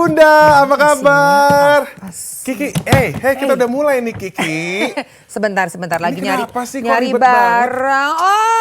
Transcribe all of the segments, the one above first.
Bunda, apa kabar? Kiki, kita udah mulai nih Kiki. Sebentar lagi Ini nyari kenapa sih, kok nyari ribet banget? barang.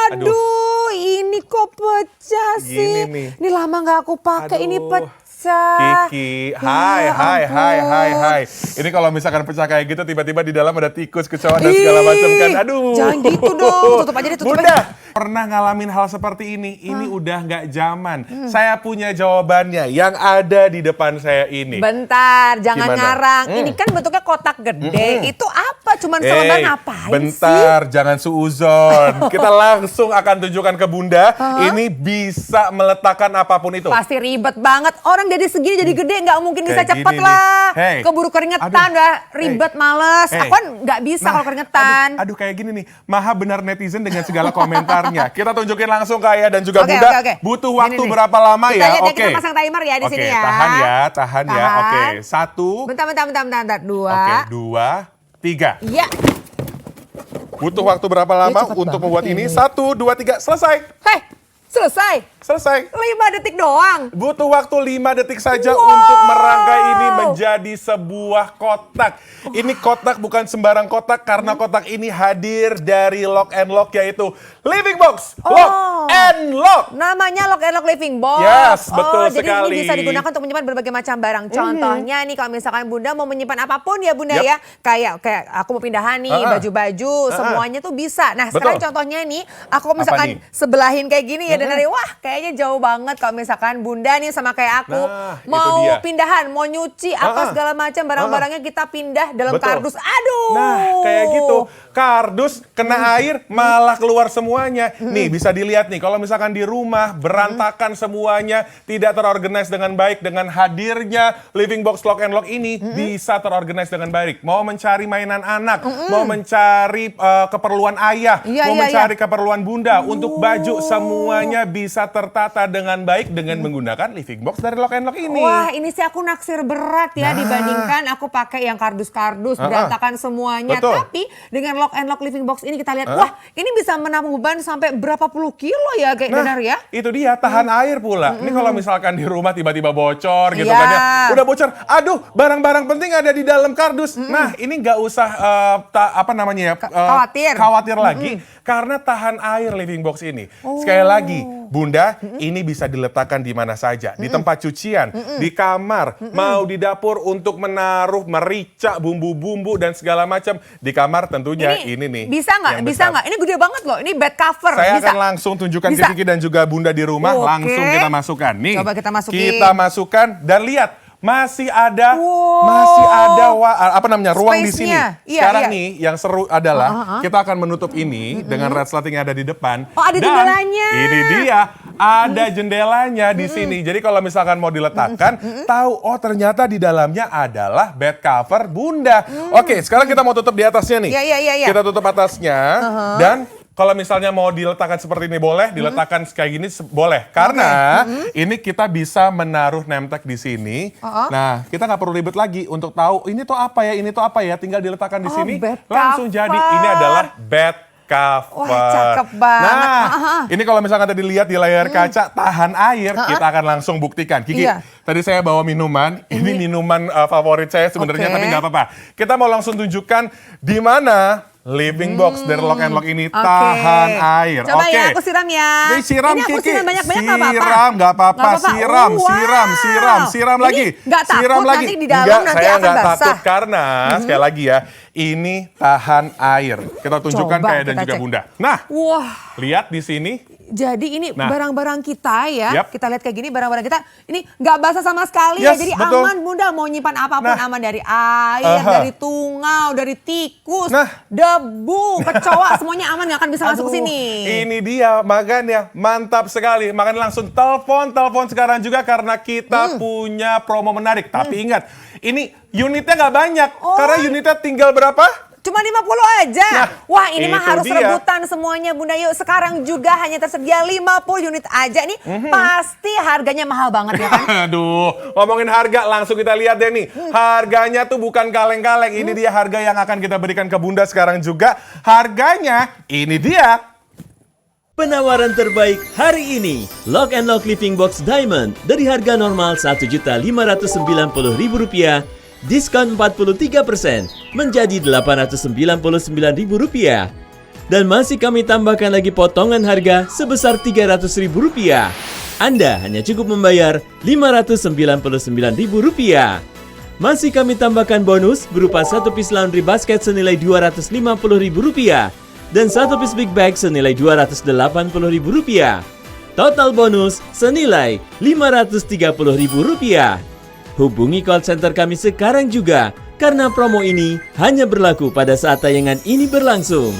Aduh, ini kok pecah sih. Gini nih. Ini lama nggak aku pakai, ini Aduh. pecah. Kiki, hai. Ini kalau misalkan pecah kayak gitu, tiba-tiba di dalam ada tikus, kecoa dan segala macam kan. Aduh. Jangan gitu dong, tutup aja deh, tutup Bunda, aja. pernah ngalamin hal seperti ini? Ini udah nggak zaman. Saya punya jawabannya yang ada di depan saya ini. Bentar, jangan Gimana? ngarang. Ini kan bentuknya kotak gede. Itu apa? Cuman selebar ngapain sih? Bentar, jangan suuzon. Kita langsung akan tunjukkan ke Bunda. Ini bisa meletakkan apapun itu. Pasti ribet banget. Orang jadi segini jadi gede, nggak mungkin bisa Kayak cepet gini lah. nih. Hey. Keburu keringetan, Aduh. udah ribet, males. Hey. Aku kan nggak bisa kalau keringetan. Aduh, kayak gini nih. Maha benar netizen dengan segala komentarnya. Kita tunjukin langsung ke Ayah dan juga Oke, Bunda. oke. Butuh Gini waktu nih. berapa lama Kita ya? lihat ya, Oke. kita pasang timer ya di sini ya. Tahan ya. Oke, Tahan. 1. Bentar. 2. Oke, 2, 3. Iya. Butuh waktu berapa lama cepet untuk banget membuat ya ini? ini. 1, 2, 3, selesai. Hei, selesai. 5 detik doang. Butuh waktu 5 detik saja Wow. untuk merangkai ini menjadi sebuah kotak. Ini kotak bukan sembarang kotak karena kotak ini hadir dari Lock and Lock, yaitu Living Box Lock and Lock. Namanya Lock and Lock Living Box. Yes, betul jadi sekali. ini bisa digunakan untuk menyimpan berbagai macam barang. Contohnya nih kalau misalkan Bunda mau menyimpan apapun ya Bunda Yep. ya. Kayak aku mau pindahan nih, baju-baju, semuanya tuh bisa. Nah, sekarang Betul. contohnya nih, aku Apa misalkan nih? sebelahin kayak gini ya, dan dari wah kayaknya jauh banget kalau misalkan Bunda nih sama kayak aku Nah, itu mau dia. pindahan, mau nyuci apa segala macam barang-barangnya kita pindah dalam Betul. kardus. Aduh. Nah, kayak gitu. Kardus kena air malah keluar semuanya. Nih, bisa dilihat nih kalau misalkan di rumah berantakan semuanya, tidak terorganize dengan baik, dengan hadirnya Living Box Lock and Lock ini bisa terorganize dengan baik. Mau mencari mainan anak, mau mencari keperluan ayah, Iya, mau iya, mencari keperluan Bunda, untuk baju semuanya bisa tertata dengan baik dengan menggunakan Living Box dari Lock and Lock ini. Wah, ini sih aku naksir berat ya dibandingkan aku pakai yang kardus-kardus berantakan semuanya. Betul. Tapi dengan Lock and Lock Living Box ini kita lihat, wah ini bisa menampung beban sampai berapa puluh kilo ya kayak Danar ya. Itu dia, tahan air pula. Ini kalau misalkan di rumah tiba-tiba bocor gitu Iya. kan ya. Udah bocor, aduh barang-barang penting ada di dalam kardus. Nah, ini nggak usah khawatir lagi. Karena tahan air Living Box ini. Sekali lagi, Bunda, ini bisa diletakkan di mana saja. Di tempat cucian, di kamar, mau di dapur untuk menaruh merica, bumbu-bumbu dan segala macam. Di kamar tentunya ini nih. Bisa nggak? yang Bisa besar. nggak? Ini gede banget loh. Ini bed cover. Saya bisa. akan langsung tunjukkan ke Bisa. Kiki dan juga Bunda di rumah. Oke. Langsung kita masukkan. Nih, Coba kita masukin. Kita masukkan dan lihat. Masih ada ruang di sini. Space-nya. Iya, Sekarang iya. nih yang seru adalah kita akan menutup ini dengan resleting yang ada di depan. Oh, ada Dan jendelanya. Ini dia, ada jendelanya di sini. Jadi kalau misalkan mau diletakkan, tahu ternyata di dalamnya adalah bed cover Bunda. Oke, sekarang kita mau tutup di atasnya nih. Iya. Kita tutup atasnya dan kalau misalnya mau diletakkan seperti ini boleh, diletakkan kayak gini boleh. Karena ini kita bisa menaruh name tag di sini. Nah, kita nggak perlu ribet lagi untuk tahu ini tuh apa ya, tinggal diletakkan di sini. Bed Langsung cover. jadi. Ini adalah bed cover. Wah, cakep banget. Nah, ini kalau misalkan tadi lihat di layar kaca, tahan air, kita akan langsung buktikan. Kiki, Iya. tadi saya bawa minuman. Ini minuman favorit saya sebenarnya, Oke. tapi nggak apa-apa. Kita mau langsung tunjukkan di mana Living Box dari Lock and Lock ini tahan air. Coba Oke. ya, aku siram ya. Ini siram, Ini aku Kiki. siram banyak-banyak nggak apa-apa? Siram, nggak apa-apa. Nggak apa-apa. Siram Wow. lagi. Ini nggak takut Siram lagi. nanti di dalam Enggak, nanti saya akan nggak basah. takut karena sekali lagi ya, ini tahan air. Kita tunjukkan Coba kayak dan kita juga cek. Bunda. Nah, Wah. lihat di sini. Jadi ini Nah. barang-barang kita ya, Yap. kita lihat kayak gini barang-barang kita ini nggak basah sama sekali ya, Yes, jadi betul. aman Bunda mau nyimpan apapun, Nah. aman dari air, Aha. dari tungau, dari tikus, Nah. debu, kecoa, semuanya aman nggak akan bisa masuk ke sini. Ini dia, makanya mantap sekali. Makanya langsung telepon sekarang juga karena kita punya promo menarik. Tapi ingat, ini unitnya nggak banyak. Karena unitnya tinggal berapa? Cuma 50 aja. Nah, Wah, ini mah itu harus dia. rebutan semuanya Bunda. Yuk, sekarang juga hanya tersedia 50 unit aja nih. Pasti harganya mahal banget ya kan? Aduh, ngomongin harga langsung kita lihat deh nih. Harganya tuh bukan kaleng-kaleng. Ini dia harga yang akan kita berikan ke Bunda sekarang juga. Harganya ini dia. Penawaran terbaik hari ini, Lock and Lock Living Box Diamond dari harga normal Rp1.590.000, diskon 43% menjadi Rp899.000. Dan masih kami tambahkan lagi potongan harga sebesar Rp300.000. Anda hanya cukup membayar Rp599.000. Masih kami tambahkan bonus berupa 1 piece laundry basket senilai Rp250.000 dan 1 piece big bag senilai Rp280.000. Total bonus senilai Rp530.000. Hubungi call center kami sekarang juga karena promo ini hanya berlaku pada saat tayangan ini berlangsung.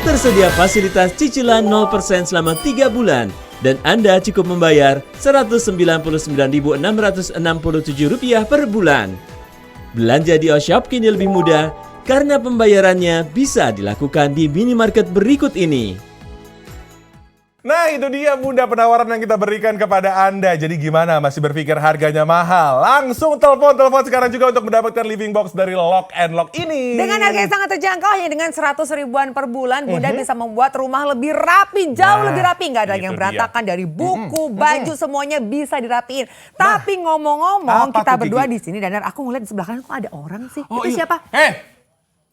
Tersedia fasilitas cicilan 0% selama 3 bulan dan Anda cukup membayar Rp199.667 per bulan. Belanja di Oshop kini lebih mudah karena pembayarannya bisa dilakukan di minimarket berikut ini. Nah itu dia Bunda penawaran yang kita berikan kepada Anda. Jadi gimana, masih berpikir harganya mahal? Langsung telepon sekarang juga untuk mendapatkan living box dari Lock and Lock ini. Dengan harga yang sangat terjangkau, hanya dengan 100 ribuan per bulan, Bunda bisa membuat rumah lebih rapi, jauh lebih rapi. Nggak ada lagi yang berantakan, dari buku, baju, semuanya bisa dirapiin. Tapi ngomong-ngomong, kita berdua di sini, dan aku ngeliat di sebelah kanan kok ada orang sih. Itu siapa?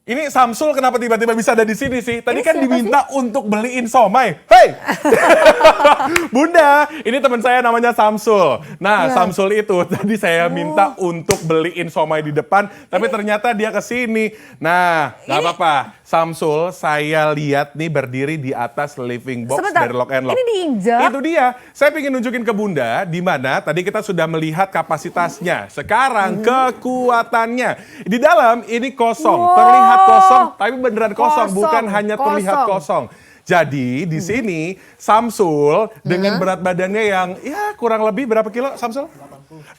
Ini Samsul kenapa tiba-tiba bisa ada di sini sih? Tadi kan diminta untuk beliin somai. Hei! Bunda, ini teman saya namanya Samsul. Nah, Samsul itu tadi saya minta untuk beliin somai di depan, tapi ternyata dia ke sini. Nah, nggak apa-apa. Samsul saya lihat nih berdiri di atas living box dari Lock and Lock. Ini diinjak? Itu dia. Saya ingin nunjukin ke Bunda di mana tadi kita sudah melihat kapasitasnya. Sekarang kekuatannya. Di dalam ini kosong. Terlihat kosong, tapi beneran kosong, bukan hanya terlihat kosong. Jadi di sini Samsul dengan berat badannya yang ya kurang lebih berapa kilo Samsul?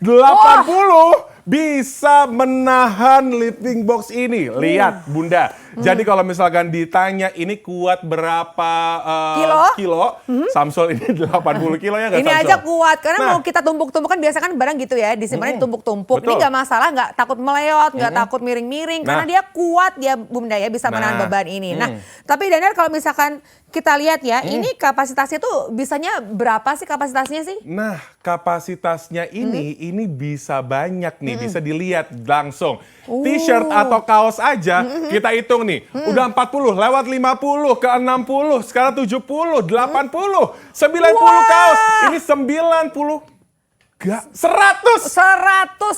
80 bisa menahan living box ini. Lihat Bunda. Jadi kalau misalkan ditanya ini kuat berapa kilo? Samsul ini 80 kilo ya nggak Ini Samsul? aja kuat, karena mau kita tumpuk-tumpuk kan biasa kan barang gitu ya, disimpannya ditumpuk-tumpuk. Ini nggak masalah, nggak takut meleot, nggak takut miring-miring, karena dia kuat dia Bunda ya, bisa menahan beban ini. Nah, tapi Danar kalau misalkan kita lihat ya, ini kapasitasnya tuh bisanya berapa sih kapasitasnya sih? Nah, kapasitasnya ini bisa banyak nih, bisa dilihat langsung. T-shirt atau kaos aja kita hitung nih. Udah 40, lewat 50, ke 60, sekarang 70, 80, 90 kaos. Ini 90. 100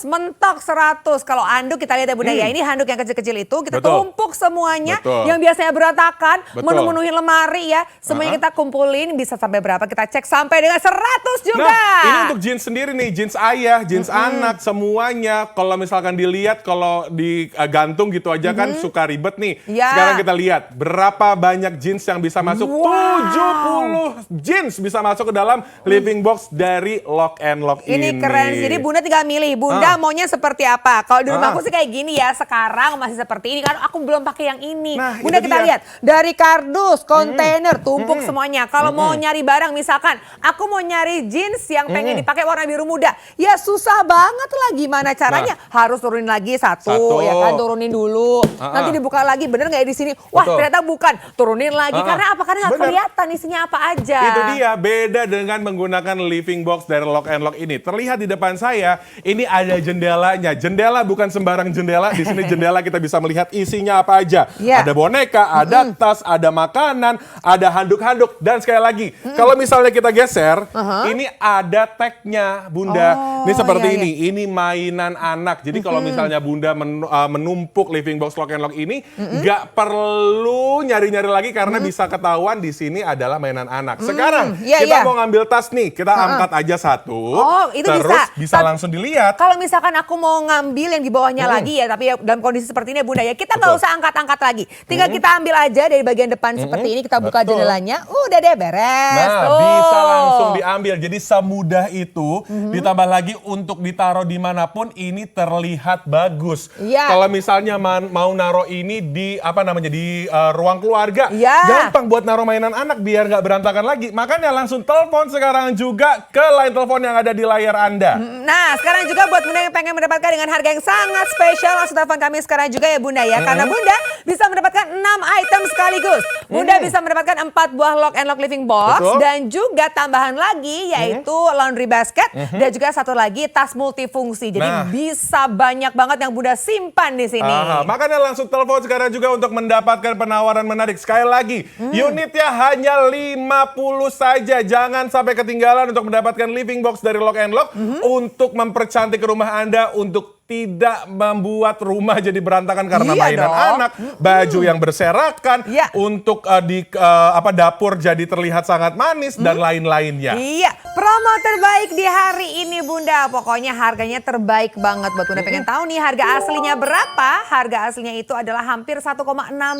mentok 100. Kalau anduk kita lihat ya Bunda ya, ini handuk yang kecil-kecil itu kita tumpuk semuanya. Betul. Yang biasanya berantakan, menu-menuhin lemari ya, semuanya kita kumpulin, bisa sampai berapa kita cek, sampai dengan 100 juga. Nah, ini untuk jeans sendiri nih, jeans ayah, jeans anak, semuanya. Kalau misalkan dilihat, kalau digantung gitu aja kan suka ribet nih. Sekarang kita lihat berapa banyak jeans yang bisa masuk. 70 jeans bisa masuk ke dalam living box dari Lock and Lock ini keren sih. Jadi Bunda tinggal milih, Bunda maunya seperti apa. Kalau di rumahku sih kayak gini ya, sekarang masih seperti ini, karena aku belum pakai yang ini. Nah, Bunda kita lihat, dari kardus, kontainer, tumpuk semuanya. Kalau mau nyari barang, misalkan aku mau nyari jeans yang pengen dipakai warna biru muda, ya susah banget lah. Gimana caranya? Harus turunin lagi satu, ya kan, turunin dulu. Nanti dibuka lagi, bener nggak ya di sini? Wah, ternyata bukan. Turunin lagi, karena apa? Karena nggak kelihatan isinya apa aja. Itu dia, beda dengan menggunakan living box dari Lock and Lock ini. Terlihat di depan saya, ini ada jendelanya. Jendela bukan sembarang jendela. Di sini jendela kita bisa melihat isinya apa aja. Ada boneka, ada tas, ada makanan, ada handuk-handuk. Dan sekali lagi, kalau misalnya kita geser, ini ada tagnya Bunda. Ini seperti ini. Ini mainan anak. Jadi kalau misalnya Bunda menumpuk living box Lock and Lock ini, nggak perlu nyari-nyari lagi karena bisa ketahuan di sini adalah mainan anak. Sekarang kita mau ngambil tas nih, kita angkat aja satu. Itu terus bisa langsung dilihat. Kalau misalkan aku mau ngambil yang di bawahnya lagi ya, tapi ya dalam kondisi seperti ini ya Bunda ya, kita nggak usah angkat-angkat lagi. Tinggal kita ambil aja dari bagian depan seperti ini, kita buka jendelanya, udah deh beres. Nah, bisa langsung diambil. Jadi semudah itu, ditambah lagi untuk ditaruh dimanapun ini terlihat bagus. Iya. Kalau misalnya mau naruh ini di ruang keluarga, Iya. gampang buat naruh mainan anak biar nggak berantakan lagi. Makanya langsung telepon sekarang juga ke line telepon yang ada di layar Anda. Nah, sekarang juga buat Bunda yang pengen mendapatkan dengan harga yang sangat spesial, langsung telepon kami sekarang juga ya Bunda ya. Karena Bunda bisa mendapatkan 6 item sekaligus. Bunda bisa mendapatkan 4 buah lock and lock living box. Betul. Dan juga tambahan lagi yaitu laundry basket. Dan juga satu lagi tas multifungsi. Jadi bisa banyak banget yang Bunda simpan di sini. Makanya langsung telepon sekarang juga untuk mendapatkan penawaran menarik. Sekali lagi, unitnya hanya 50 saja. Jangan sampai ketinggalan untuk mendapatkan living box dari Lock and Lock untuk mempercantik rumah Anda, untuk tidak membuat rumah jadi berantakan karena mainan anak, baju yang berserakan, untuk dapur jadi terlihat sangat manis dan lain-lainnya. Iya, promo terbaik di hari ini Bunda. Pokoknya harganya terbaik banget. Buat Bunda pengen tahu nih harga aslinya berapa? Harga aslinya itu adalah hampir 1,6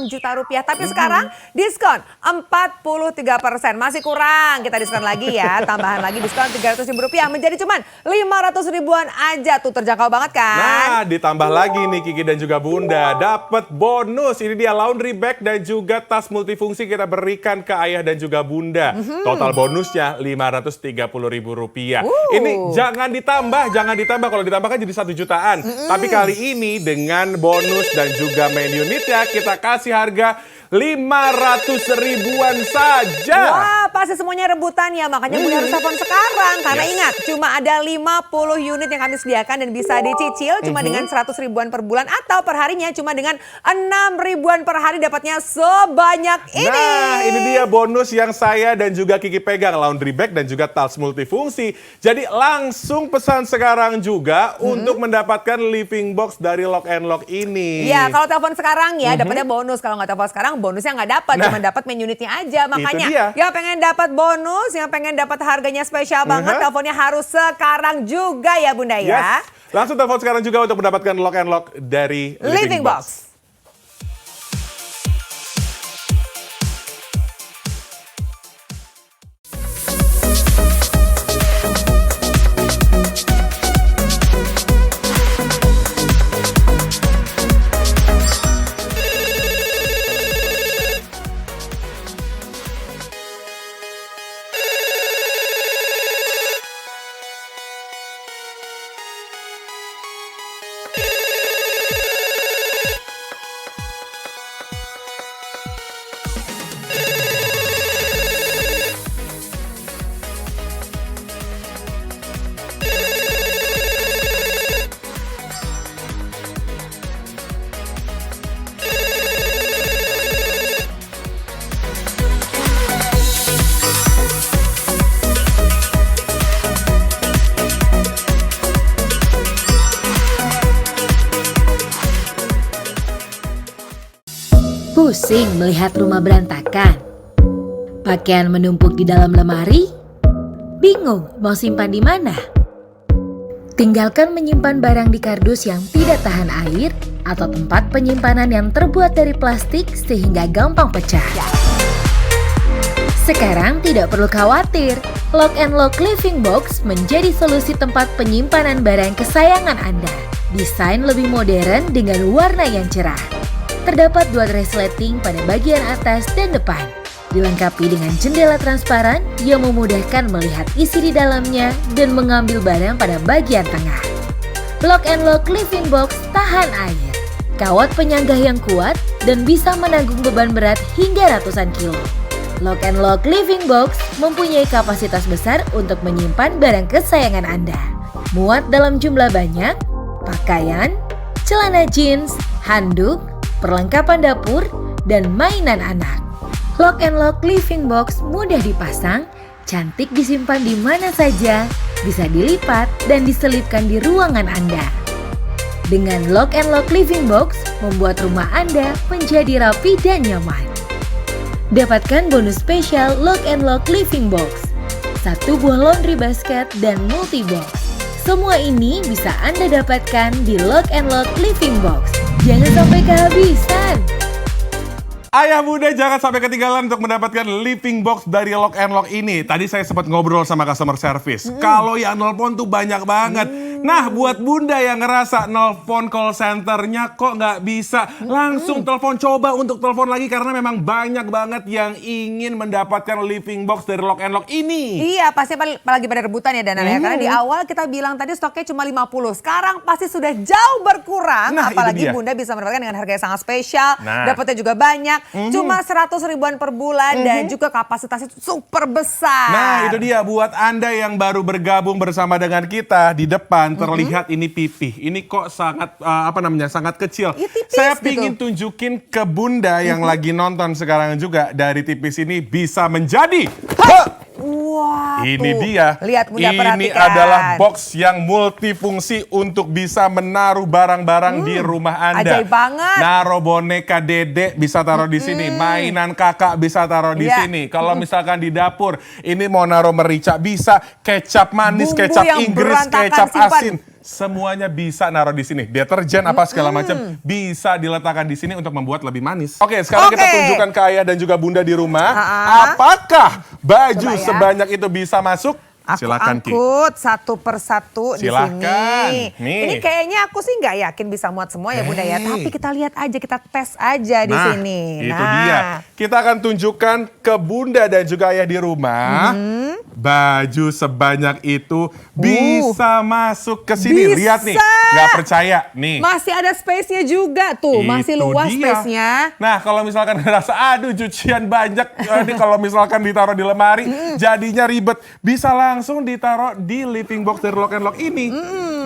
juta rupiah. Tapi sekarang diskon 43%. Masih kurang, kita diskon lagi ya. Tambahan lagi diskon 300 ribu rupiah menjadi cuman 500 ribuan aja. Tuh terjangkau banget kan? Nah, ditambah lagi nih Kiki dan juga Bunda, dapat bonus. Ini dia laundry bag dan juga tas multifungsi kita berikan ke ayah dan juga Bunda. Total bonusnya 530 ribu rupiah. Ini jangan ditambah. Kalau ditambah kan jadi 1 jutaan. Tapi kali ini dengan bonus dan juga main unitnya kita kasih harga 500 ribuan saja. Wah, pasti semuanya rebutan ya. Makanya Bunda harus telepon sekarang. Karena ingat, cuma ada 50 unit yang kami sediakan dan bisa dicicil cuma dengan 100 ribuan per bulan. Atau perharinya cuma dengan 6 ribuan per hari dapatnya sebanyak ini. Nah, ini dia bonus yang saya dan juga Kiki pegang. Laundry bag dan juga tas multifungsi. Jadi langsung pesan sekarang juga untuk mendapatkan living box dari Lock and Lock ini. Ya, kalau telepon sekarang ya dapatnya bonus. Kalau nggak telepon sekarang bonusnya nggak dapat, cuma dapat main unitnya aja. Makanya yang pengen dapat bonus, yang pengen dapat harganya spesial banget, teleponnya harus sekarang juga ya Bunda ya. Langsung telepon sekarang juga untuk mendapatkan Lock and Lock dari Living Box. Pusing melihat rumah berantakan? Pakaian menumpuk di dalam lemari? Bingung mau simpan di mana? Tinggalkan menyimpan barang di kardus yang tidak tahan air atau tempat penyimpanan yang terbuat dari plastik sehingga gampang pecah. Sekarang tidak perlu khawatir, Lock and Lock Living Box menjadi solusi tempat penyimpanan barang kesayangan Anda. Desain lebih modern dengan warna yang cerah. Terdapat 2 resleting pada bagian atas dan depan. Dilengkapi dengan jendela transparan yang memudahkan melihat isi di dalamnya dan mengambil barang pada bagian tengah. Lock and Lock Living Box tahan air, kawat penyanggah yang kuat, dan bisa menanggung beban berat hingga ratusan kilo. Lock and Lock Living Box mempunyai kapasitas besar untuk menyimpan barang kesayangan Anda. Muat dalam jumlah banyak, pakaian, celana jeans, handuk, perlengkapan dapur, dan mainan anak. Lock and Lock Living Box mudah dipasang, cantik disimpan di mana saja, bisa dilipat dan diselipkan di ruangan Anda. Dengan Lock and Lock Living Box, membuat rumah Anda menjadi rapi dan nyaman. Dapatkan bonus spesial Lock and Lock Living Box, 1 buah laundry basket dan multi box. Semua ini bisa Anda dapatkan di Lock and Lock Living Box. Jangan sampai kehabisan. Ayah bunda jangan sampai ketinggalan untuk mendapatkan living box dari Lock and Lock ini. Tadi saya sempat ngobrol sama customer service. Kalau yang nelpon tuh banyak banget. Nah buat bunda yang ngerasa nelpon call centernya kok nggak bisa, langsung telepon, coba untuk telepon lagi karena memang banyak banget yang ingin mendapatkan living box dari Lock and Lock ini. Iya, pasti apalagi pada rebutan ya Dana ya. Karena di awal kita bilang tadi stoknya cuma 50. Sekarang pasti sudah jauh berkurang. Nah, apalagi itu dia. bunda bisa mendapatkan dengan harga yang sangat spesial. Nah. Dapatnya juga banyak. Cuma 100 ribuan per bulan dan juga kapasitasnya super besar. Nah itu dia buat Anda yang baru bergabung bersama dengan kita di depan terlihat ini pipih. Ini kok sangat sangat kecil. Ya, tipis Saya gitu. pingin tunjukin ke bunda yang lagi nonton sekarang juga dari tipis ini bisa menjadi. Wah, Ini tuh. dia. Lihat bunda, Ini perhatikan. adalah box yang multifungsi untuk bisa menaruh barang-barang di rumah Anda. Ajaib banget. Naruh boneka dedek bisa taruh di sini, mainan kakak bisa taruh di Iya. sini. Kalau misalkan di dapur, ini mau naruh merica bisa, kecap manis, Bumbu kecap yang Inggris, berantakan kecap simpan. asin. Semuanya bisa naruh di sini. Deterjen apa segala macam bisa diletakkan di sini untuk membuat lebih manis. Oke, sekarang kita Oke. tunjukkan ke ayah dan juga bunda di rumah. Ah. Apakah baju Coba ya. sebanyak itu bisa masuk? Aku Silakan Ki. angkut satu persatu di Silakan. sini. Nih. Ini kayaknya aku sih nggak yakin bisa muat semua ya bunda ya. Tapi kita lihat aja, kita tes aja di sini. Itu dia. Kita akan tunjukkan ke bunda dan juga ayah di rumah. Baju sebanyak itu bisa masuk ke sini. Bisa. Lihat nih, nggak percaya nih. Masih ada space-nya juga tuh, masih Itu luas dia. space-nya. Nah kalau misalkan ngerasa aduh cucian banyak, ini kalau misalkan ditaruh di lemari jadinya ribet, bisa langsung ditaruh di living box dari Lock and Lock ini.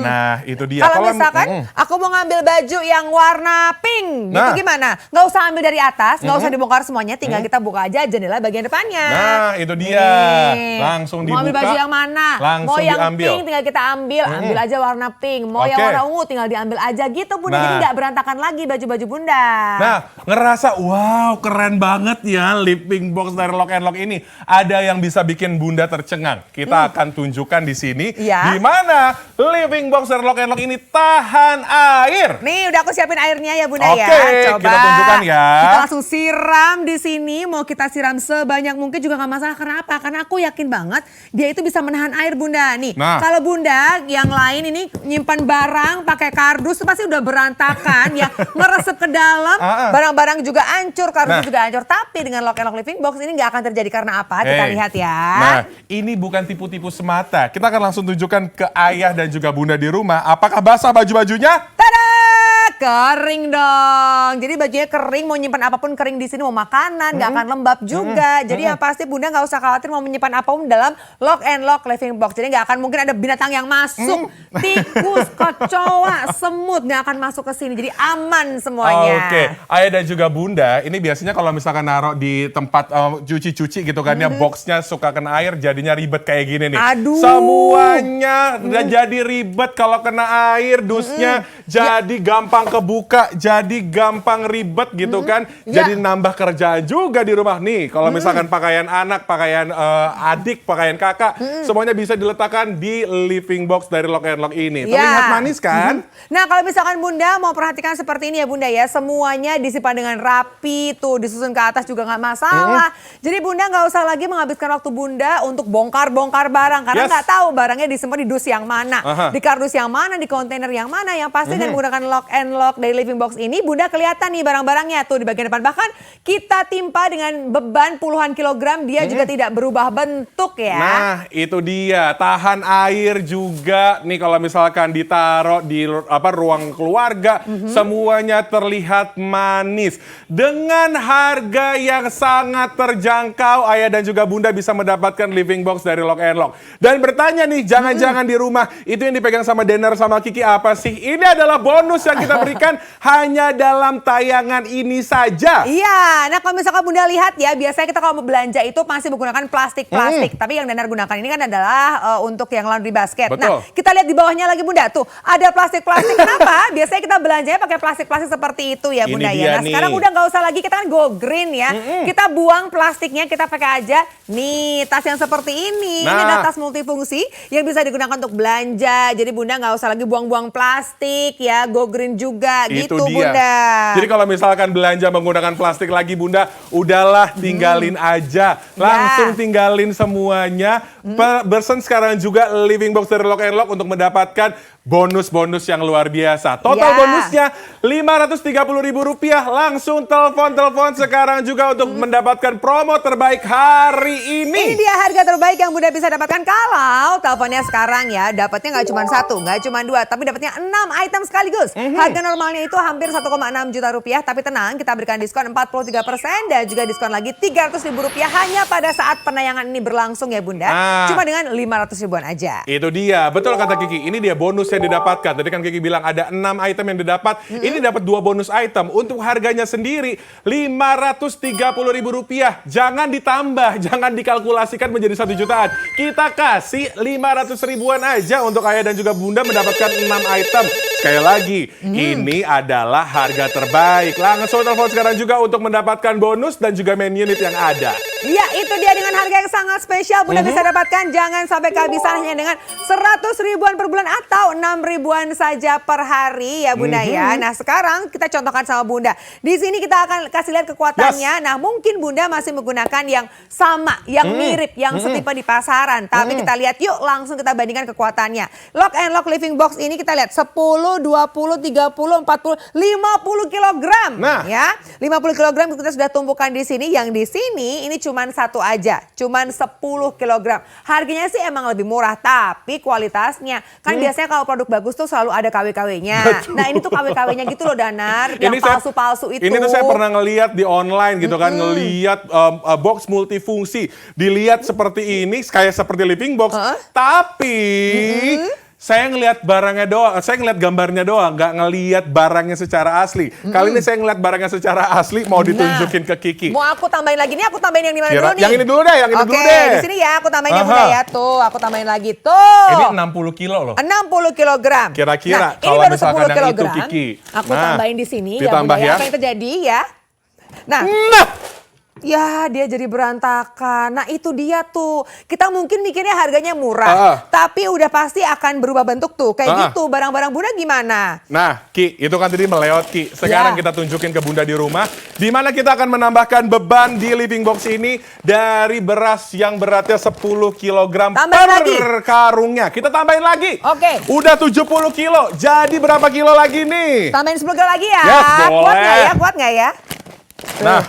Nah itu dia. Kalau misalkan aku mau ngambil baju yang warna pink, Nah. gitu gimana? Nggak usah ambil dari atas, nggak usah dibongkar semuanya, tinggal kita buka aja jendela bagian depannya. Nah itu dia. Nih. Langsung Mau ambil dibuka, baju yang mana? langsung Mau yang diambil. pink tinggal kita ambil, ambil aja warna pink. Mau yang Oke. warna ungu tinggal diambil aja gitu bunda. Nah. Jadi nggak berantakan lagi baju-baju bunda. Nah, ngerasa wow keren banget ya living box dari Lock and Lock ini. Ada yang bisa bikin bunda tercengang. Kita akan tunjukkan di sini Iya. di mana living box dari Lock and Lock ini tahan air. Nih udah aku siapin airnya ya bunda ya. Oke, Coba kita tunjukkan ya. Kita langsung siram di sini. Mau kita siram sebanyak mungkin juga nggak masalah. Karena apa? Karena aku yakin banget dia itu bisa menahan air bunda. Nih Nah. kalau bunda yang lain ini nyimpan barang pakai kardus itu pasti udah berantakan ya. Ngeresep ke dalam. Barang-barang juga hancur, kardus Nah. juga hancur. Tapi dengan Lock and Lock living box ini nggak akan terjadi karena apa? Kita Hey. lihat ya. Nah, ini bukan tipu-tipu semata. Kita akan langsung tunjukkan ke ayah dan juga bunda di rumah. Apakah basah baju-bajunya? Tada! Kering dong. Jadi bajunya kering, mau nyimpan apapun kering di sini, mau makanan nggak akan lembab juga. Jadi yang pasti bunda nggak usah khawatir mau menyimpan apapun dalam Lock and Lock living box. Jadi nggak akan mungkin ada binatang yang masuk, tikus, kecoa, semut nggak akan masuk ke sini. Jadi aman semuanya. Oke, ayah dan juga bunda, ini biasanya kalau misalkan naruh di tempat cuci-cuci gitu kan ya, boxnya suka kena air jadinya ribet kayak gini nih. Aduh. Semuanya udah jadi ribet kalau kena air, dusnya jadi gampang kebuka, jadi gampang ribet gitu kan. Ya. Jadi nambah kerjaan juga di rumah nih. Kalau misalkan pakaian anak, pakaian adik, pakaian kakak, semuanya bisa diletakkan di living box dari Lock and Lock ini. Ya. Terlihat manis kan? Nah kalau misalkan bunda mau perhatikan seperti ini ya bunda ya. Semuanya disimpan dengan rapi tuh, disusun ke atas juga nggak masalah. Jadi bunda nggak usah lagi menghabiskan waktu bunda untuk bongkar-bongkar barang. Karena Yes. nggak tahu barangnya disimpan di dus yang mana. Aha. Di kardus yang mana, di kontainer yang mana. Yang pasti dengan menggunakan Lock and Lock dari living box ini bunda kelihatan nih barang-barangnya tuh di bagian depan. Bahkan kita timpa dengan beban puluhan kilogram, dia juga tidak berubah bentuk ya. Nah, itu dia. Tahan air juga. Nih kalau misalkan ditaruh di ruang keluarga, semuanya terlihat manis. Dengan harga yang sangat terjangkau, ayah dan juga bunda bisa mendapatkan living box dari Lock and Lock. Dan bertanya nih, jangan-jangan di rumah, itu yang dipegang sama Denner sama Kiki apa sih? Ini adalah bonus yang kita berikan hanya dalam tayangan ini saja. Iya, nah kalau misalkan bunda lihat ya, biasanya kita kalau mau belanja itu masih menggunakan plastik-plastik. Tapi yang Danar gunakan ini kan adalah untuk yang laundry basket. Betul. Nah, kita lihat di bawahnya lagi bunda, tuh ada plastik-plastik. Kenapa? Biasanya kita belanjanya pakai plastik-plastik seperti itu ya Ini bunda dia ya. Nah nih. sekarang udah nggak usah lagi, kita kan go green ya. Kita buang plastiknya, kita pakai aja nih tas yang seperti ini. Ini Nah. adalah tas multifungsi yang bisa digunakan untuk belanja. Jadi bunda nggak usah lagi buang-buang plastik ya, go green juga. juga. Itu Gitu dia. Bunda. Jadi kalau misalkan belanja menggunakan plastik lagi Bunda, udahlah tinggalin aja. Langsung tinggalin semuanya. Bersen sekarang juga Living Box dari Lock and Lock untuk mendapatkan bonus-bonus yang luar biasa. Total bonusnya Rp530.000. Langsung telepon sekarang juga untuk mendapatkan promo terbaik hari Ini ini. dia harga terbaik yang Bunda bisa dapatkan kalau teleponnya sekarang ya. Dapatnya nggak cuma 1, nggak cuma 2, tapi dapatnya 6 item sekaligus. Harga normalnya itu hampir 1,6 juta rupiah. Tapi tenang, kita berikan diskon 43% dan juga diskon lagi Rp300.000 hanya pada saat penayangan ini berlangsung ya Bunda. Cuma dengan 500 ribuan aja. Itu dia, betul kata Kiki. Ini dia bonus yang didapatkan. Tadi kan Kiki bilang ada 6 item yang didapat. Ini dapat 2 bonus item. Untuk harganya sendiri Rp530.000. Jangan ditambah, jangan dikalkulasikan menjadi 1 jutaan. Kita kasih 500 ribuan aja untuk ayah dan juga bunda mendapatkan 6 item. Sekali lagi, ini adalah harga terbaik. Langsung telepon sekarang juga untuk mendapatkan bonus dan juga main unit yang ada. Ya, itu dia dengan harga yang sangat spesial Bunda bisa dapatkan. Jangan sampai kehabisan hanya dengan 100 ribuan per bulan atau 6 ribuan saja per hari ya Bunda ya. Nah, sekarang kita contohkan sama Bunda. Di sini kita akan kasih lihat kekuatannya. Nah, mungkin Bunda masih menggunakan yang sama, yang mirip, yang setipe di pasaran. Tapi kita lihat yuk, langsung kita bandingkan kekuatannya. Lock and Lock Living Box ini kita lihat 10, 20, 30, 40, 50 kilogram. Nah, Ya, 50 kilogram kita sudah tumpukan di sini. Yang di sini ini cuman satu aja, cuman 10 kilogram. Harganya sih emang lebih murah, tapi kualitasnya kan biasanya kalau produk bagus tuh selalu ada KW-KW-nya. Nah, ini tuh KW-KW-nya gitu loh Danar, yang palsu-palsu itu. Ini tuh saya pernah ngeliat di online gitu kan, ngeliat box multifungsi. Dilihat seperti ini, kayak seperti Living Box, tapi saya ngelihat barangnya doang, saya ngelihat gambarnya doang, nggak ngelihat barangnya secara asli. Kali ini saya ngelihat barangnya secara asli, mau ditunjukin ke Kiki. Mau aku tambahin lagi nih, aku tambahin yang di mana dulu nih? Yang ini dulu deh, yang ini dulu deh. Oke, di sini ya aku tambahin ya Bunda ya. Tuh, aku tambahin lagi tuh. Ini 60 kilo loh. 60 kilogram. Kira-kira nah, kalau ini baru misalkan 10 yang itu kilogram. Kiki. Aku Nah, tambahin di sini ya ditambah Bunda. ya. Apa yang terjadi ya? Nah, ya, dia jadi berantakan. Nah, itu dia tuh. Kita mungkin mikirnya harganya murah, tapi udah pasti akan berubah bentuk tuh. Kayak gitu, barang-barang Bunda gimana? Nah, Ki, itu kan tadi meleot, Ki. Sekarang kita tunjukin ke Bunda di rumah, di mana kita akan menambahkan beban di Living Box ini dari beras yang beratnya 10 kg Tambahin lagi. karungnya. Kita tambahin lagi. Oke. Udah 70 kilo. Jadi berapa kilo lagi nih? Tambahin 10 kilo lagi ya. Yes, boleh. Kuat nggak ya? Kuat nggak ya? Nah,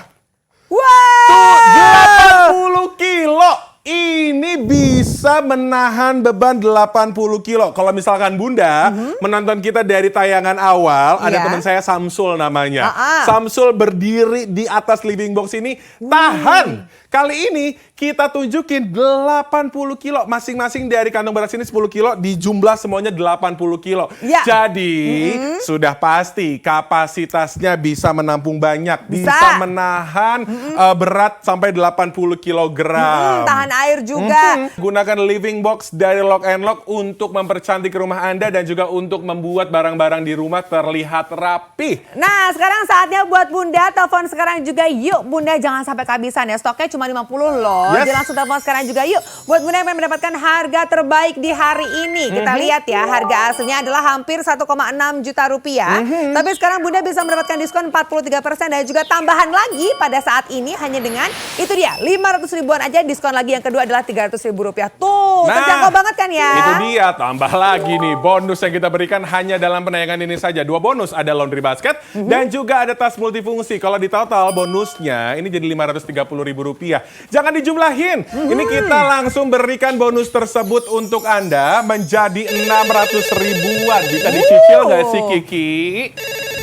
Wow! 80 kilo. Ini bisa menahan beban 80 kilo. Kalau misalkan Bunda menonton kita dari tayangan awal, ada teman saya Samsul namanya. Samsul berdiri di atas Living Box ini, tahan. Kali ini kita tunjukin 80 kilo. Masing-masing dari kantong beras ini 10 kilo, di jumlah semuanya 80 kilo. Ya. Jadi sudah pasti kapasitasnya bisa menampung banyak. Bisa menahan berat sampai 80 kilogram. Tahan air juga. Gunakan Living Box dari Lock and Lock untuk mempercantik rumah Anda dan juga untuk membuat barang-barang di rumah terlihat rapi. Nah, sekarang saatnya buat Bunda telepon sekarang juga yuk. Bunda jangan sampai kehabisan ya. Stoknya cuma 50 loh. Yes. Jadi langsung telepon sekarang juga yuk. Buat Bunda yang pengen mendapatkan harga terbaik di hari ini. Kita lihat ya, harga aslinya adalah hampir 1,6 juta rupiah. Tapi sekarang Bunda bisa mendapatkan diskon 43% dan juga tambahan lagi pada saat ini hanya dengan itu dia 500 ribuan aja. Diskon lagi yang kedua adalah 300 ribu rupiah. Tuh, terjangkau banget kan ya? Itu dia, tambah lagi nih bonus yang kita berikan hanya dalam penayangan ini saja. 2 bonus, ada laundry basket dan juga ada tas multifungsi. Kalau di total bonusnya ini jadi Rp530.000. Jangan dijumlahin. Ini kita langsung berikan bonus tersebut untuk Anda menjadi 600 ribuan. Bisa dicicil nggak sih Kiki?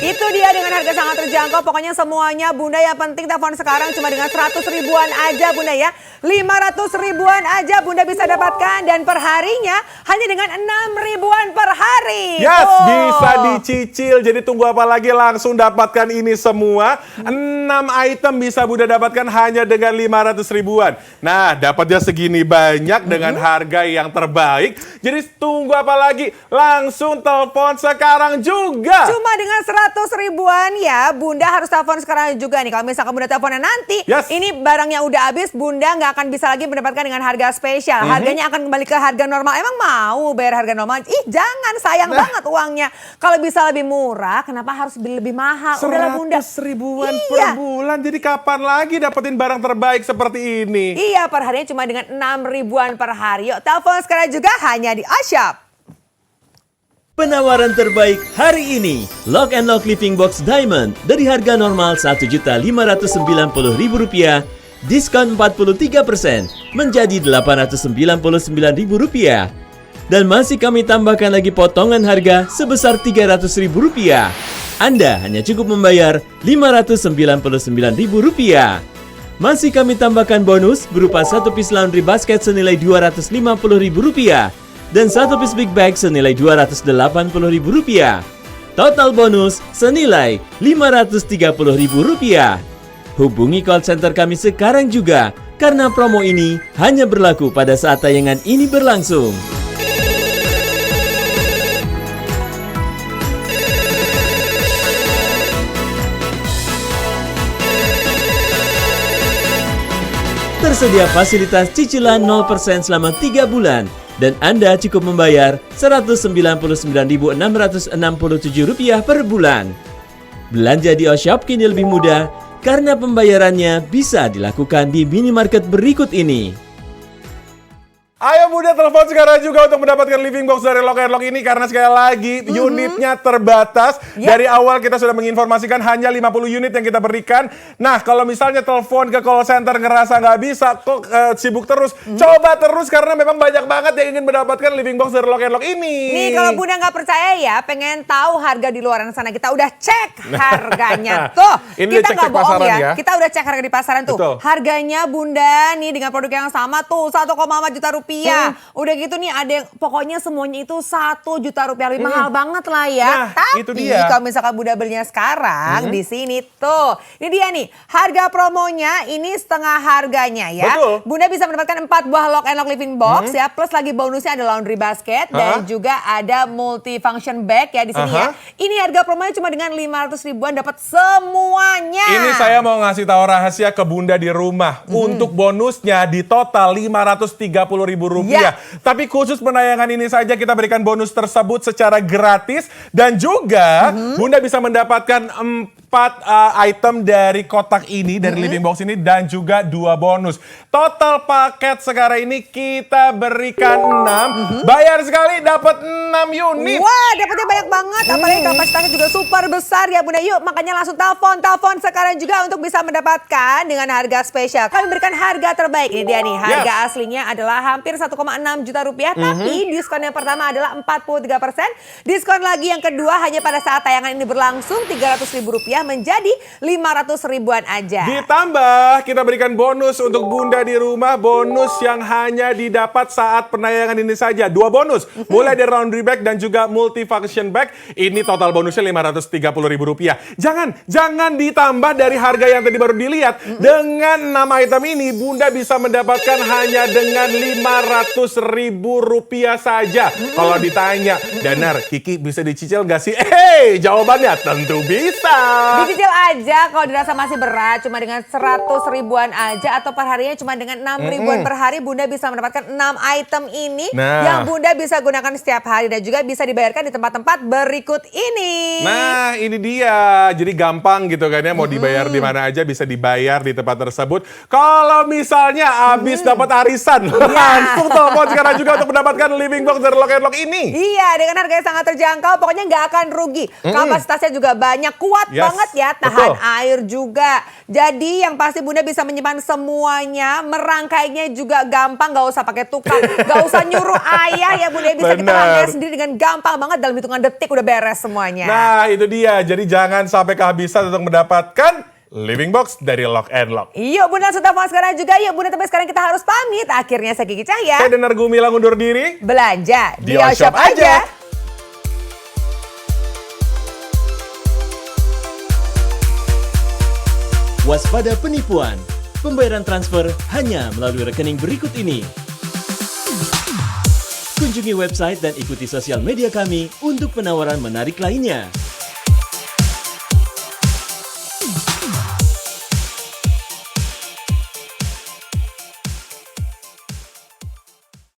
Itu dia dengan harga sangat terjangkau. Pokoknya semuanya Bunda yang penting telepon sekarang cuma dengan 100 ribuan aja Bunda ya. 500 ribuan aja Bunda bisa dapatkan dan perharinya hanya dengan 6 ribuan per hari. Yes, bisa dicicil. Jadi tunggu apa lagi, langsung dapatkan ini semua. 6 item bisa Bunda dapatkan hanya dengan 500 ribuan. Nah, dapatnya segini banyak dengan harga yang terbaik. Jadi tunggu apa lagi, langsung telepon sekarang juga. Cuma dengan 100 500 ribuan ya, Bunda harus telepon sekarang juga nih. Kalau misalkan Bunda teleponnya nanti, Yes. ini barangnya udah habis, Bunda nggak akan bisa lagi mendapatkan dengan harga spesial. Harganya akan kembali ke harga normal. Emang mau bayar harga normal? Ih jangan, sayang banget uangnya. Kalau bisa lebih murah, kenapa harus beli lebih mahal? Udahlah Bunda. 100 ribuan Iya. per bulan. Jadi kapan lagi dapetin barang terbaik seperti ini? Iya, perharinya cuma dengan 6 ribuan per hari. Yuk telepon sekarang juga hanya di Ashop. Penawaran terbaik hari ini, Lock and Lock Living Box Diamond dari harga normal Rp1.590.000, diskon 43% menjadi Rp899.000. Dan masih kami tambahkan lagi potongan harga sebesar Rp300.000. Anda hanya cukup membayar Rp599.000. Masih kami tambahkan bonus berupa 1 piece laundry basket senilai Rp250.000 dan 1 piece big bag senilai Rp280.000. Total bonus senilai Rp530.000. Hubungi call center kami sekarang juga karena promo ini hanya berlaku pada saat tayangan ini berlangsung. Tersedia fasilitas cicilan 0% selama 3 bulan dan Anda cukup membayar Rp199.667 per bulan. Belanja di Oshop kini lebih mudah karena pembayarannya bisa dilakukan di minimarket berikut ini. Ayo Bunda telepon sekarang juga untuk mendapatkan living box dari Lock and Lock ini karena sekali lagi unitnya terbatas. Dari awal kita sudah menginformasikan hanya 50 unit yang kita berikan. Nah kalau misalnya telepon ke call center ngerasa nggak bisa, kok sibuk terus, coba terus karena memang banyak banget yang ingin mendapatkan living box dari Lock and Lock ini. Nih kalau Bunda nggak percaya ya, pengen tahu harga di luaran sana, kita udah cek harganya tuh. Ini Kita cek nggak bohong pasaran ya. ya. Kita udah cek harga di pasaran tuh. Betul. Harganya Bunda nih dengan produk yang sama tuh 1,4 juta rupiah. Udah gitu nih ada yang pokoknya semuanya itu 1 juta rupiah, lebih mahal banget lah ya. Nah, Tapi itu dia. kalau misalkan Bunda belinya sekarang di sini tuh, ini dia nih harga promonya ini setengah harganya ya. Betul. Bunda bisa mendapatkan 4 buah Lock and Lock living box ya, plus lagi bonusnya ada laundry basket dan juga ada multifunction bag ya di sini ya. Ini harga promonya cuma dengan 500 ribuan dapat semuanya. Ini saya mau ngasih tahu rahasia ke Bunda di rumah. Untuk bonusnya di total Rp530.000. Ya. Tapi khusus penayangan ini saja kita berikan bonus tersebut secara gratis. Dan juga Bunda bisa mendapatkan 4 item dari kotak ini, dari living box ini. Dan juga 2 bonus. Total paket sekarang ini kita berikan 6. Bayar sekali dapat 6 unit. Wah, dapatnya banyak banget. Apalagi kapasitasnya juga super besar ya Bunda. Yuk, makanya langsung telepon sekarang juga untuk bisa mendapatkan dengan harga spesial. Kami berikan harga terbaik. Ini dia nih, harga aslinya adalah hampir 1,6 juta rupiah. Tapi diskon yang pertama adalah 43%. Diskon lagi yang kedua hanya pada saat tayangan ini berlangsung Rp300.000 menjadi 500 ribuan aja. Ditambah kita berikan bonus untuk Bunda di rumah. Bonus yang hanya didapat saat penayangan ini saja. 2 bonus. Mulai dari laundry bag dan juga multifunction bag. Ini total bonusnya Rp530.000. Jangan ditambah dari harga yang tadi baru dilihat. Dengan 6 item ini Bunda bisa mendapatkan hanya dengan Rp500.000 saja. Kalau ditanya, Danar, Kiki bisa dicicil gak sih? Jawabannya tentu bisa. Dicicil aja kalau dirasa masih berat, cuma dengan 100 ribuan aja atau perharinya cuma dengan 6 ribuan per hari Bunda bisa mendapatkan 6 item ini yang Bunda bisa gunakan setiap hari dan juga bisa dibayarkan di tempat-tempat berikut ini. Nah, ini dia. Jadi gampang gitu kan ya, mau dibayar di mana aja bisa dibayar di tempat tersebut. Kalau misalnya habis dapat arisan, langsung telepon sekarang juga untuk mendapatkan living box dari Lock and Lock ini. Iya, dengan harga yang sangat terjangkau, pokoknya nggak akan rugi. Kapasitasnya juga banyak, kuat banget ya, tahan air juga. Jadi yang pasti Bunda bisa menyimpan semuanya, merangkainya juga gampang, nggak usah pakai tukang, nggak usah nyuruh ayah ya Bunda, bisa kita rangkai sendiri dengan gampang banget, dalam hitungan detik udah beres semuanya. Nah, itu dia. Jadi jangan sampai kehabisan untuk mendapatkan living box dari Lock and Lock. Yuk Bunda sudah telepon sekarang juga, yuk Bunda, tapi sekarang kita harus pamit. Akhirnya saya Kiki Cahya. Saya Danar Gumilang undur diri. Belanja Di Oshop aja. Waspada penipuan. Pembayaran transfer hanya melalui rekening berikut ini. Kunjungi website dan ikuti sosial media kami untuk penawaran menarik lainnya.